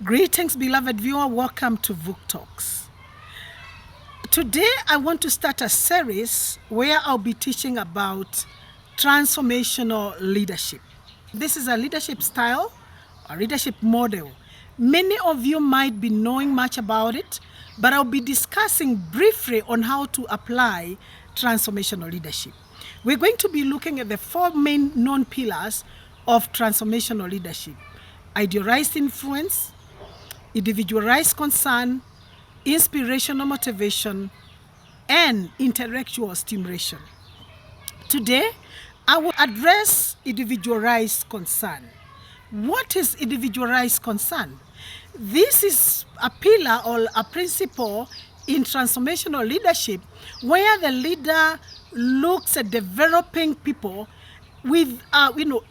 Greetings, beloved viewer. Welcome to Book Talks. Today, I want to start a series where I'll be teaching about transformational leadership. This is a leadership style, a leadership model. Many of you might be knowing much about it, but I'll be discussing briefly on how to apply transformational leadership. We're going to be looking at the four main known pillars of transformational leadership: idealized influence, individualized concern, inspirational motivation, and intellectual stimulation. Today, I will address individualized concern. What is individualized concern? This is a pillar or a principle in transformational leadership where the leader looks at developing people with,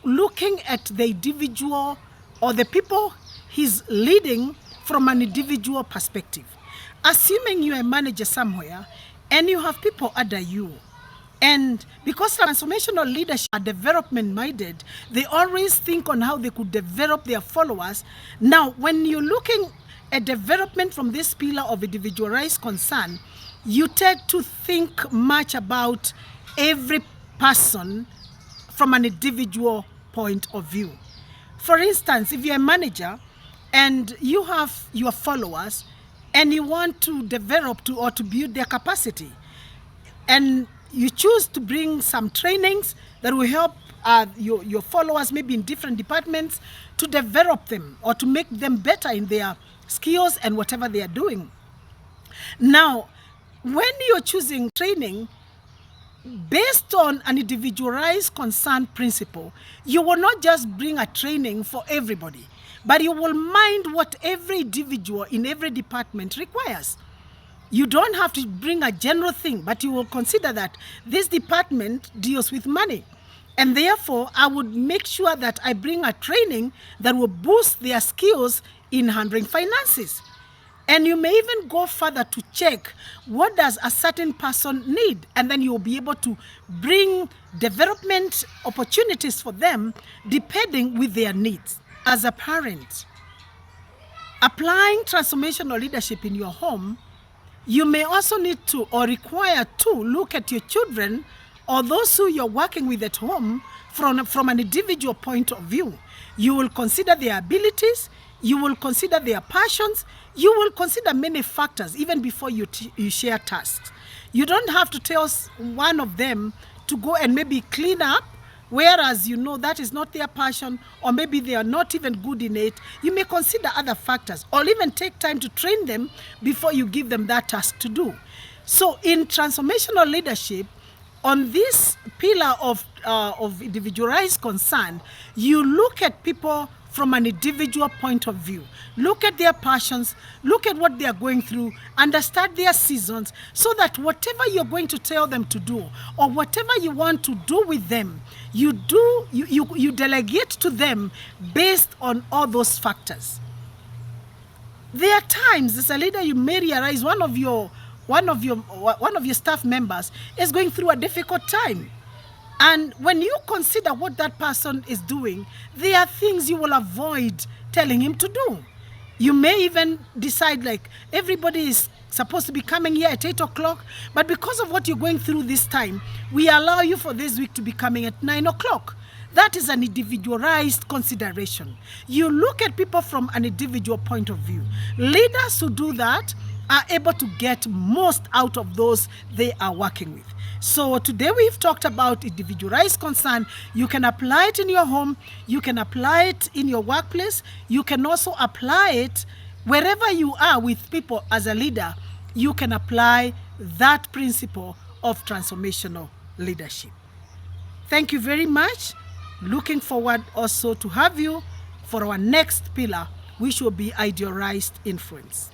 looking at the individual or the people he's leading from an individual perspective. Assuming you're a manager somewhere and you have people under you, and because transformational leadership are development minded, they always think on how they could develop their followers. Now, when you're looking at development from this pillar of individualized concern, you tend to think much about every person from an individual point of view. For instance, if you're a manager and you have your followers and you want to develop or to build their capacity, and you choose to bring some trainings that will help your followers, maybe in different departments, to develop them or to make them better in their skills and whatever they are doing. Now, when you're choosing training based on an individualized concern principle, you will not just bring a training for everybody, but you will mind what every individual in every department requires. You don't have to bring a general thing, but you will consider that this department deals with money. And therefore, I would make sure that I bring a training that will boost their skills in handling finances. And you may even go further to check what does a certain person need, and then you'll be able to bring development opportunities for them depending with their needs. As a parent, applying transformational leadership in your home, you may also need to or require to look at your children or those who you're working with at home from an individual point of view. You will consider their abilities, you will consider their passions, you will consider many factors even before you share tasks. You don't have to tell one of them to go and maybe clean up, whereas you know that is not their passion, or maybe they are not even good in it. You may consider other factors or even take time to train them before you give them that task to do. So in transformational leadership, on this pillar of individualized concern, you look at people from an individual point of view. Look at their passions, look at what they are going through, understand their seasons, so that whatever you're going to tell them to do or whatever you want to do with them, you delegate to them based on all those factors. There are times as a leader you may realize one of your staff members is going through a difficult time. And when you consider what that person is doing, there are things you will avoid telling him to do. You may even decide, like, everybody is supposed to be coming here at 8 o'clock, but because of what you're going through this time, we allow you for this week to be coming at 9 o'clock. That is an individualized consideration. You look at people from an individual point of view. Leaders who do that are able to get most out of those they are working with. So today we've talked about individualized concern. You can apply it in your home. You can apply it in your workplace. You can also apply it wherever you are with people as a leader. You can apply that principle of transformational leadership. Thank you very much. Looking forward also to have you for our next pillar, which will be idealized influence.